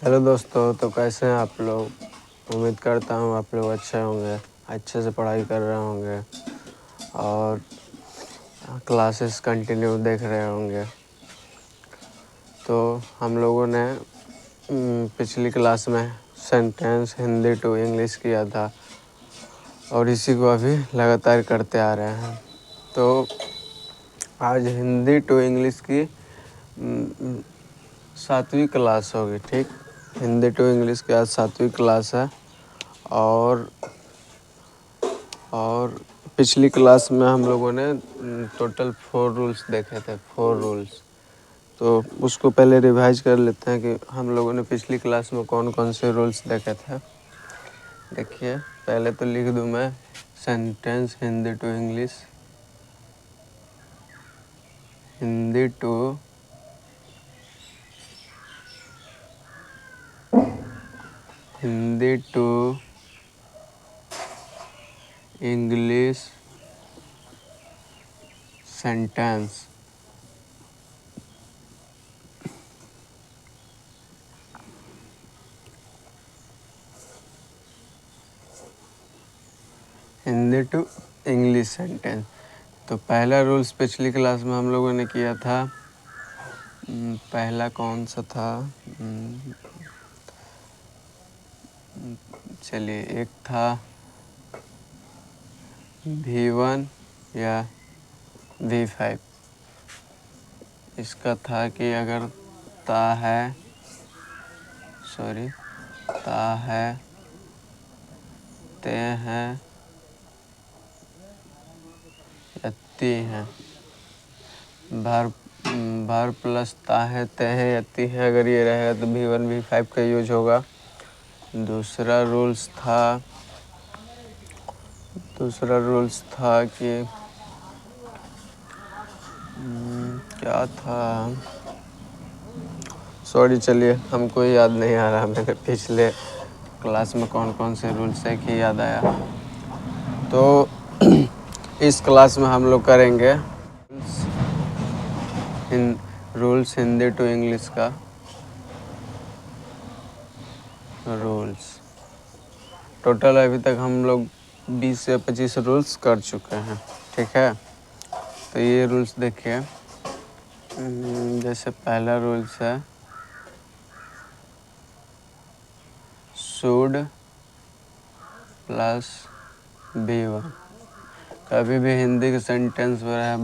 Hello दोस्तों, तो कैसे हैं आप लोग। उम्मीद करता हूँ आप लोग अच्छे होंगे, अच्छे से पढ़ाई कर रहे होंगे और क्लासेस कंटिन्यू देख रहे होंगे। तो हम लोगों ने पिछली क्लास में सेंटेंस हिंदी टू इंग्लिश किया था और इसी को अभी लगातार करते आ रहे हैं। तो आज हिंदी टू इंग्लिश की 7वीं क्लास होगी। ठीक, हिंदी टू इंग्लिश की आज 7वीं क्लास है। और पिछली क्लास में हम लोगों ने टोटल 4 रूल्स देखे थे, 4 रूल्स। तो उसको पहले रिवाइज कर लेते हैं कि हम लोगों ने पिछली क्लास में कौन कौन से रूल्स देखे थे। देखिए, पहले तो लिख दूं मैं sentence Hindi to English, Hindi to English sentence. Hindi to English sentence. तो पहला रूल्स पिछली क्लास में हम लोगों ने किया था। पहला कौन सा था? चलिए, एक था V1 या V5। इसका था कि अगर ता है ते हैं या ती हैं, भर प्लस ता है ते हैं या ती हैं, अगर ये रहेगा तो V1 V5 का यूज होगा। दूसरा रूल्स था कि क्या था, सॉरी, चलिए हमको याद नहीं आ रहा। मैंने पिछले क्लास में कौन कौन से रूल्स है कि याद आया। तो इस क्लास में हम लोग करेंगे रूल्स हिंदी टू इंग्लिश का रूल्स। टोटल अभी तक हम लोग 20 से 25 रूल्स कर चुके हैं। ठीक है, तो ये रूल्स देखिए। जैसे पहला रूल्स है शुड प्लस V1। कभी भी हिंदी के सेंटेंस में रहे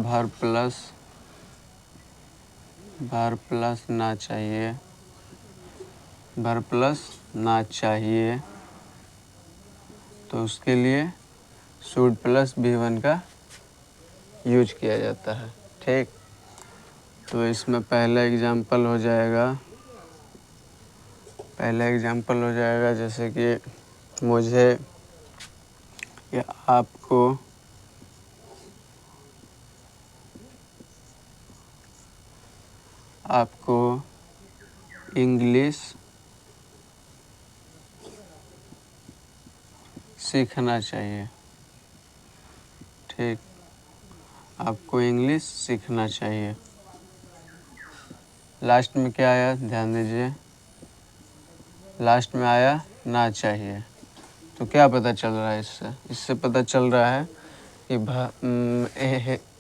भर प्लस ना चाहिए, तो उसके लिए शुड प्लस V1 का यूज किया जाता है। ठीक, तो इसमें पहला एग्जाम्पल हो जाएगा जैसे कि मुझे या आपको इंग्लिश सीखना चाहिए। ठीक, आपको इंग्लिश सीखना चाहिए। लास्ट में क्या आया, ध्यान दीजिए, लास्ट में आया ना चाहिए। तो क्या पता चल रहा है इससे पता चल रहा है कि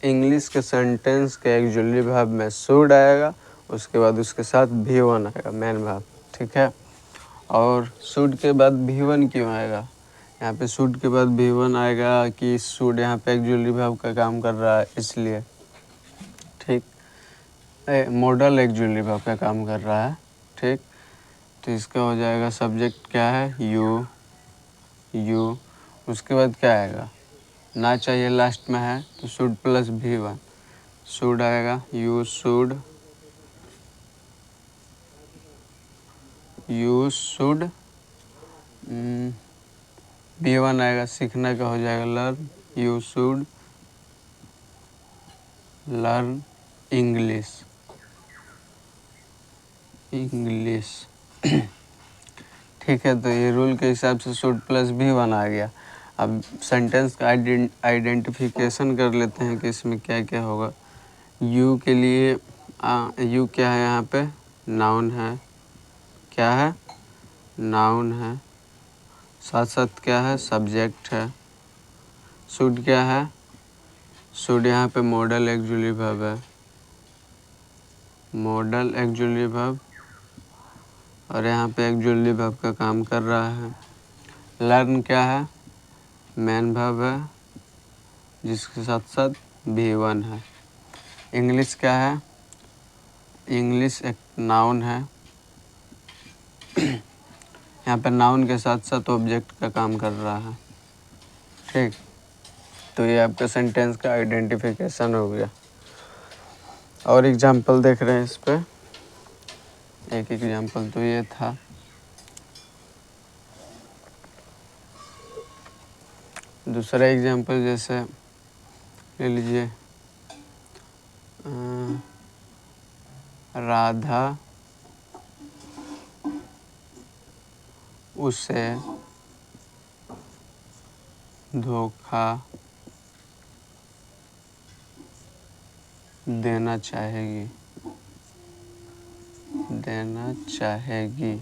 इंग्लिश के सेंटेंस के एक्जुअली वर्ब में शुड आएगा, उसके बाद उसके साथ V1 आएगा, मेन वर्ब। ठीक है, और शुड के बाद V1 क्यों आएगा? यहाँ पे शुड के बाद V1 आएगा कि शुड यहाँ पे एक्जुअली वर्ब का काम कर रहा है, इसलिए। ठीक, मॉडल एक्जुअली वर्ब का काम कर रहा है। ठीक, तो इसका हो जाएगा सब्जेक्ट क्या है, यू। उसके बाद क्या आएगा, ना चाहिए लास्ट में है, तो शुड प्लस V1, शुड आएगा, यू शुड V1 आएगा, सीखने का हो जाएगा learn, you should learn English. ठीक है, तो ये रूल के हिसाब से शुड प्लस V1 आ गया। अब सेंटेंस का आइडेंटिफिकेशन कर लेते हैं कि इसमें क्या क्या होगा। यू के लिए यू क्या है, यहाँ पे नाउन है, क्या है, नाउन है, साथ साथ क्या है, सब्जेक्ट है। शुड क्या है, शुड यहाँ पे मॉडल एक्जुअली वर्ब है, मॉडल एक्जुअली वर्ब, और यहाँ पे एक्जुअली वर्ब का काम कर रहा है। लर्न क्या है, मेन वर्ब है जिसके साथ साथ V1 है। इंग्लिश क्या है, इंग्लिश एक नाउन है, यहाँ पे नाउन के साथ साथ ऑब्जेक्ट का काम कर रहा है। ठीक, तो ये आपका सेंटेंस का आइडेंटिफिकेशन हो गया। और एग्जाम्पल देख रहे हैं इस पे, एक एग्जाम्पल तो ये था। दूसरा एग्जाम्पल जैसे ले लीजिए, राधा उसे धोखा देना चाहेगी, देना चाहेगी।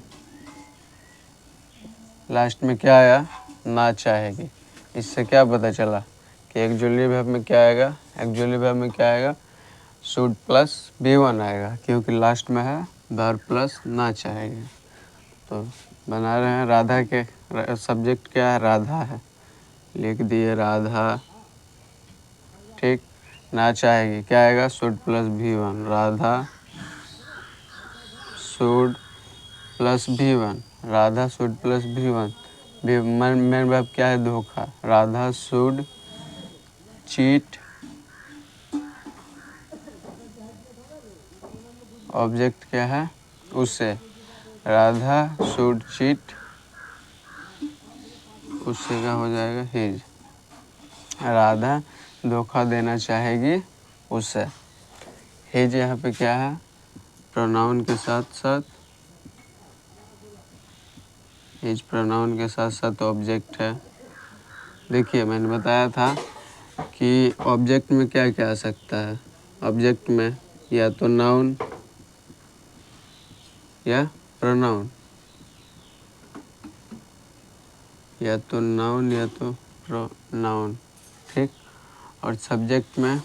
लास्ट में क्या आया, ना चाहेगी। इससे क्या पता चला कि एक्जुअली वर्ब में क्या आएगा, एक्जुअली वर्ब में क्या आएगा, शुड प्लस V1 आएगा, क्योंकि लास्ट में है वर्ब प्लस ना चाहेगी। तो बना रहे हैं, राधा के सब्जेक्ट क्या है, राधा है, लिख दिए राधा। ठीक, ना चाहेगी क्या आएगा, should plus V1, Radha should plus V1, Radha should plus V1। Main verb क्या है, धोखा, राधा शुड चीट, ऑब्जेक्ट क्या है, उसे, राधा शुड चीट, उससे क्या हो जाएगा, हिज, राधा धोखा देना चाहेगी उसे। हिज यहाँ पे क्या है, प्रोनाउन के साथ साथ, हिज प्रोनाउन के साथ साथ ऑब्जेक्ट है। देखिए मैंने बताया था कि ऑब्जेक्ट में क्या क्या आ सकता है, ऑब्जेक्ट में या तो नाउन या प्रोनाउन, या तो नाउन या तो प्रोनाउन। ठीक, और सब्जेक्ट में,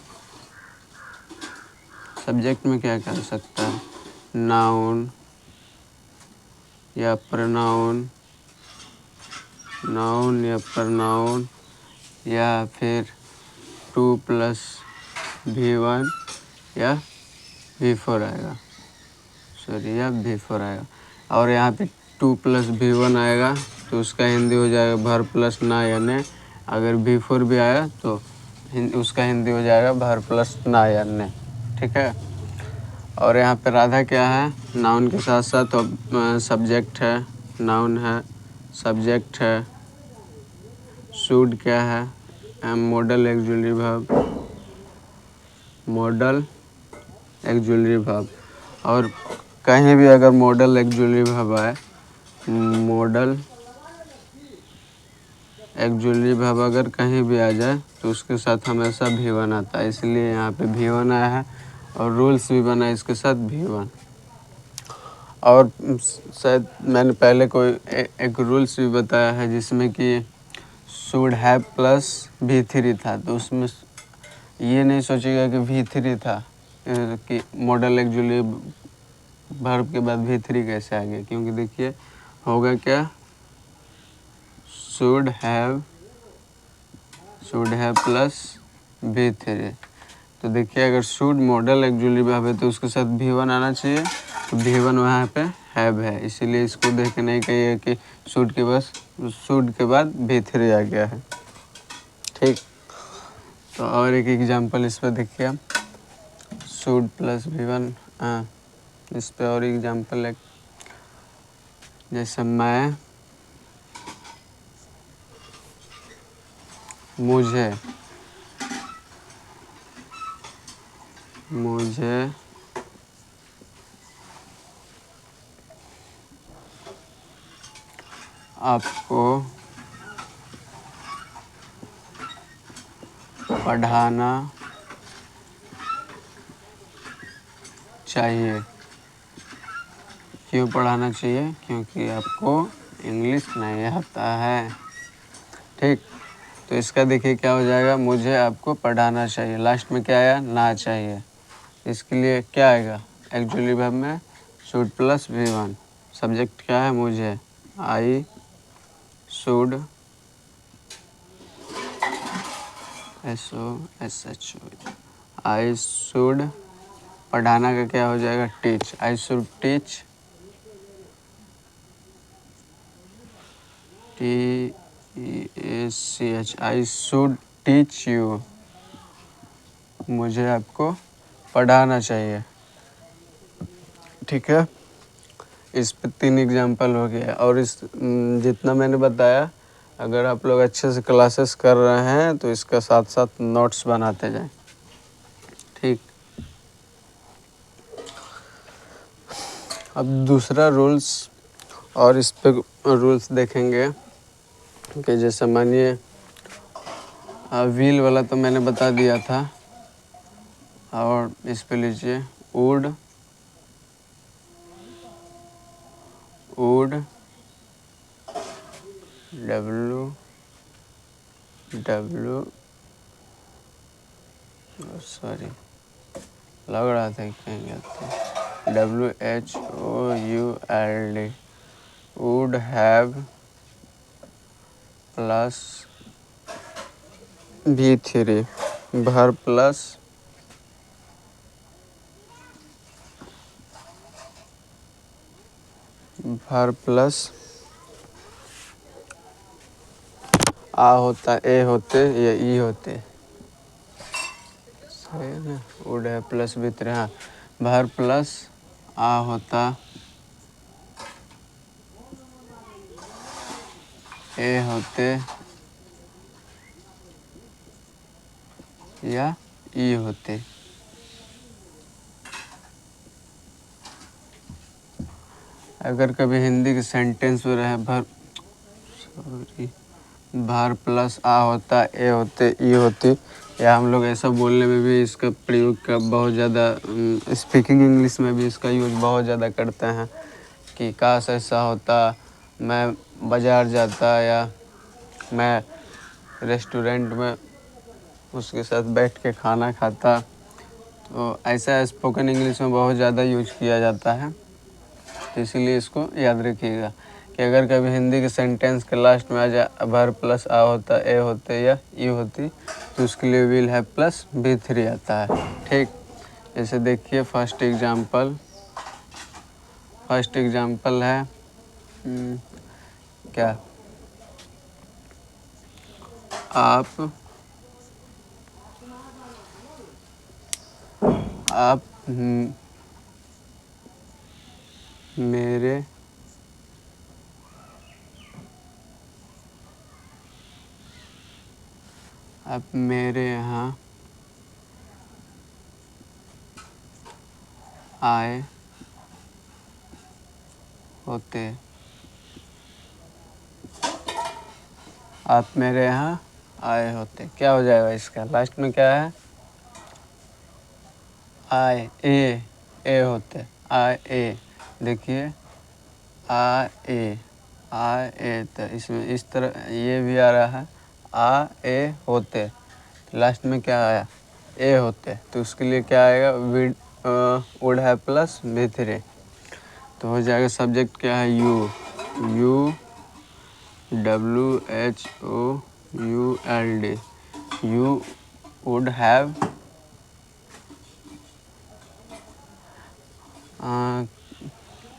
सब्जेक्ट में क्या क्या आ सकता है, नाउन या प्रोनाउन, नाउन या प्रोनाउन, या फिर 2 प्लस V1 या V4 आएगा, सॉरी या V4 आएगा। और यहाँ पे 2 प्लस V1 आएगा तो उसका हिंदी हो जाएगा भर प्लस ना या ने। अगर V4 भी आया तो उसका हिंदी हो जाएगा भर प्लस ना या ने। ठीक है, और यहाँ पे राधा क्या है, नाउन के साथ साथ सब्जेक्ट है, नाउन है, सब्जेक्ट है। शुड क्या है, model actually verb, model actually verb. और कहीं भी अगर मॉडल एक्जुअली वर्ब आए, मॉडल एक्जुअली वर्ब अगर कहीं भी आ जाए तो उसके साथ हमेशा V1 आता है, इसलिए यहाँ पे V1 आया है। और रूल्स भी बना है इसके साथ V1। और शायद मैंने पहले कोई एक रूल्स भी बताया है जिसमें कि शुड हैव प्लस V3 था, तो उसमें ये नहीं सोचिएगा कि V3 था कि मॉडल एक्जुअली वर्ब के बाद V3 कैसे आ गया, क्योंकि देखिए होगा क्या, शुड हैव प्लस V3। तो देखिए अगर शुड मॉडल एक्जुअली वर्ब है तो उसके साथ V1 आना चाहिए, तो V1 वहाँ पे हैव है, इसीलिए इसको देख के नहीं कहिए कि शुड के बाद V3 आ गया है। ठीक, तो और एक एग्जांपल इस पर देखिए, शुड प्लस V1, इस पे और एग्जांपल है, जैसे मैं, मुझे आपको पढ़ाना चाहिए। क्यों पढ़ाना चाहिए? क्योंकि आपको इंग्लिश नहीं आता है। ठीक, तो इसका देखिए क्या हो जाएगा, मुझे आपको पढ़ाना चाहिए। लास्ट में क्या आया? ना चाहिए। इसके लिए क्या आएगा? एक्चुअली वर्ब में शुड प्लस V1। सब्जेक्ट क्या है? मुझे। I should, SOSH, I should. पढ़ाना का क्या हो जाएगा? Teach. I should teach, TEACH, I should teach you. मुझे आपको पढ़ाना चाहिए। ठीक है, इस पे 3 एग्जाम्पल हो गया। और इस जितना मैंने बताया, अगर आप लोग अच्छे से क्लासेस कर रहे हैं तो इसका साथ साथ नोट्स बनाते जाएं। ठीक, अब दूसरा रूल्स, और इस पे रूल्स देखेंगे कि जैसे मानिए व्हील वाला तो मैंने बता दिया था। और इस पे लीजिए वुड, W सॉरी, लग रहा था कहीं गया था, WHOULD, would have plus V3, भर प्लस आ होता, ए होते या ई होते, सही है ना? वुड है प्लस V3, हाँ, भर प्लस आ होता, ए होते या ई होते। अगर कभी हिंदी के सेंटेंस में रहे भर प्लस आ होता, ए होते, ई होती, या हम लोग ऐसा बोलने में भी इसका प्रयोग का बहुत ज़्यादा, स्पीकिंग इंग्लिश में भी इसका यूज़ बहुत ज़्यादा करते हैं कि काश ऐसा होता, मैं बाज़ार जाता, या मैं रेस्टोरेंट में उसके साथ बैठ के खाना खाता। तो ऐसा स्पोकन इंग्लिश में बहुत ज़्यादा यूज किया जाता है। तो इसीलिए इसको याद रखिएगा कि अगर कभी हिंदी के सेंटेंस के लास्ट में आ जाए भर प्लस आ होता, ए होते या ई होती, तो उसके लिए विल हैव प्लस V3 आता है। ठीक, जैसे देखिए फर्स्ट एग्जाम्पल है क्या, आप मेरे यहाँ आए होते, आप मेरे यहाँ आए होते। क्या हो जाएगा इसका? लास्ट में क्या है? आए, ए होते, आए ए। देखिए आ ए, तो इसमें इस तरह ये भी आ रहा है आ ए होते, लास्ट में क्या आया? ए होते, तो उसके लिए क्या आएगा? Would have plus V3। तो हो जाएगा सब्जेक्ट क्या है? You WHOULD, you would have,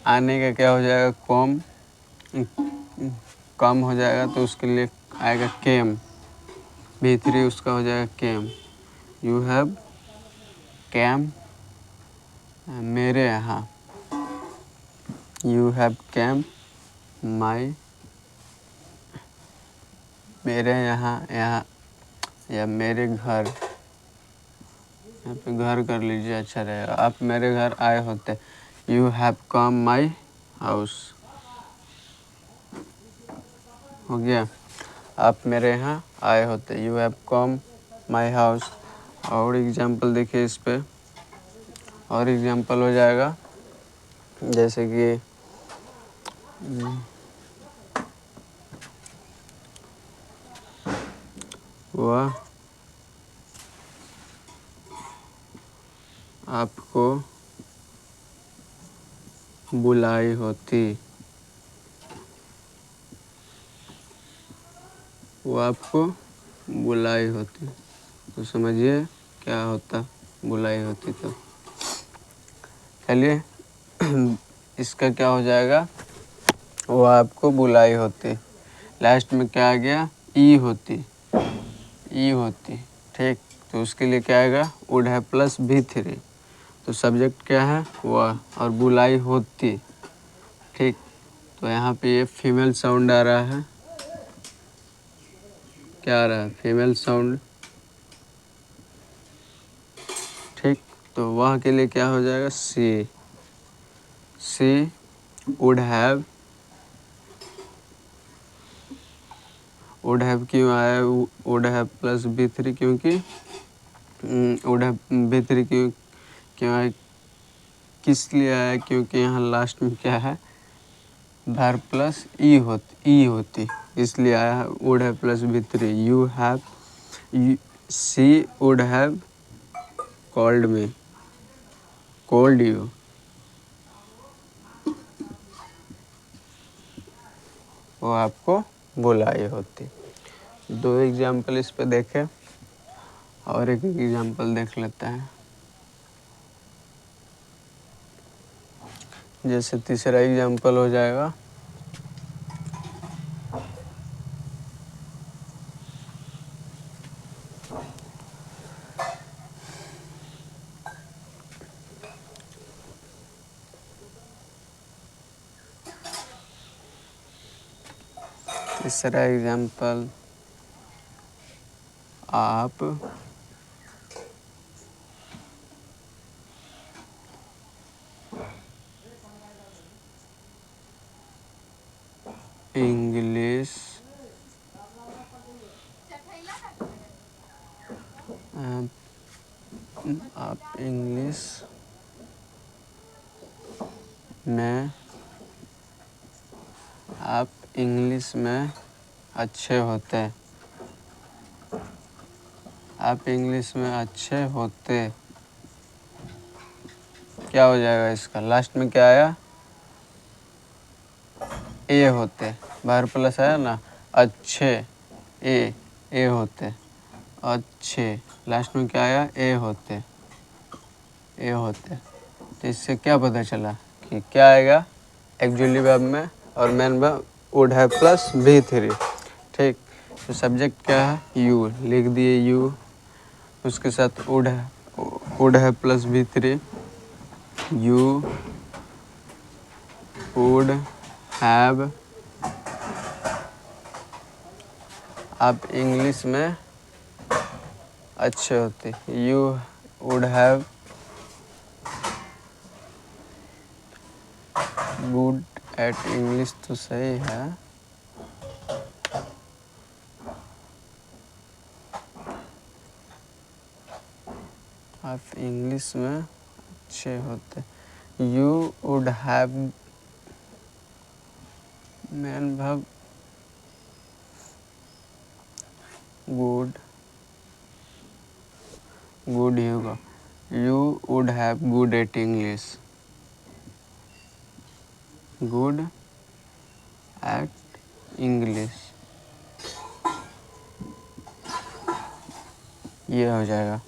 आने का क्या हो जाएगा? कम हो जाएगा, तो उसके लिए आएगा केम, V3 उसका हो जाएगा केम। यू हैव कैम मेरे यहाँ, यू हैव कैम माई, मेरे यहाँ या मेरे घर, यहाँ पे घर कर लीजिए, अच्छा रहेगा। आप मेरे घर आए होते, you have come my house, हो गया। आप मेरे यहाँ आए होते, you have come my house. और एग्जाम्पल देखिए इस पे, और एग्जाम्पल हो जाएगा जैसे कि वह आपको बुलाई होती, वो आपको बुलाई होती। तो समझिए क्या होता बुलाई होती। तो चलिए इसका क्या हो जाएगा, वो आपको बुलाई होती। लास्ट में क्या आ गया, ई होती, ई होती। ठीक, तो उसके लिए क्या आएगा, वुड हैव प्लस V3। तो सब्जेक्ट क्या है, वह, और बुलाई होती। ठीक, तो यहाँ पे ये फीमेल साउंड आ रहा है, क्या आ रहा है, फीमेल साउंड। ठीक, तो वह के लिए क्या हो जाएगा, सी। सी वुड हैव, वुड हैव क्यों आया, वुड हैव प्लस V3 क्योंकि वुड हैव V3 क्यों आया, किस लिए आया, क्योंकि यहाँ लास्ट में क्या है, वर्ब प्लस ई होती, इसलिए आया है would have plus V3। You have, see would have called me, called you. वो आपको बुलाई होती। दो एग्जाम्पल इस पे देखें और एक एग्जाम्पल देख लेते हैं। जैसे तीसरा एग्जाम्पल हो जाएगा, तीसरा एग्जाम्पल, आप इंग्लिश आप इंग्लिश में, आप इंग्लिश में अच्छे होते, आप इंग्लिश में अच्छे होते। क्या हो जाएगा इसका, लास्ट में क्या आया, ए होते, बाहर प्लस आया ना, अच्छे, ए होते, अच्छे, लास्ट में क्या आया, ए होते, ए होते। तो इससे क्या पता चला कि क्या आएगा, एक्चुअली वर्ब में और main verb would have plus V3। ठीक, तो सब्जेक्ट क्या है, यू, लिख दिए यू, उसके साथ would have plus V3। You would have, आप इंग्लिश में अच्छे होते, you would have good at English, तो सही है, आप इंग्लिश में अच्छे होते। You would have, main verb good, good ही होगा। You would have good at English, good at English, ये हो जाएगा।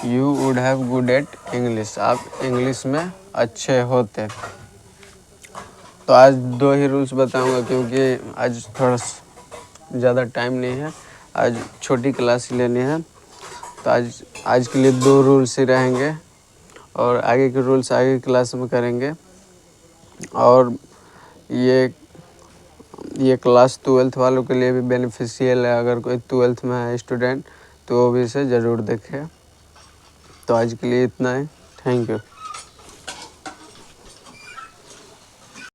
You would have good at English, आप इंग्लिश में अच्छे होते। तो आज दो ही रूल्स बताऊंगा क्योंकि आज थोड़ा ज़्यादा टाइम नहीं है, आज छोटी क्लास ही लेनी है। तो आज के लिए दो रूल्स ही रहेंगे और आगे के रूल्स आगे की क्लास में करेंगे। और ये क्लास 12th वालों के लिए भी बेनिफिशियल है, अगर कोई 12th में है स्टूडेंट तो वो भी इसे ज़रूर देखे। तो आज के लिए इतना ही, थैंक यू।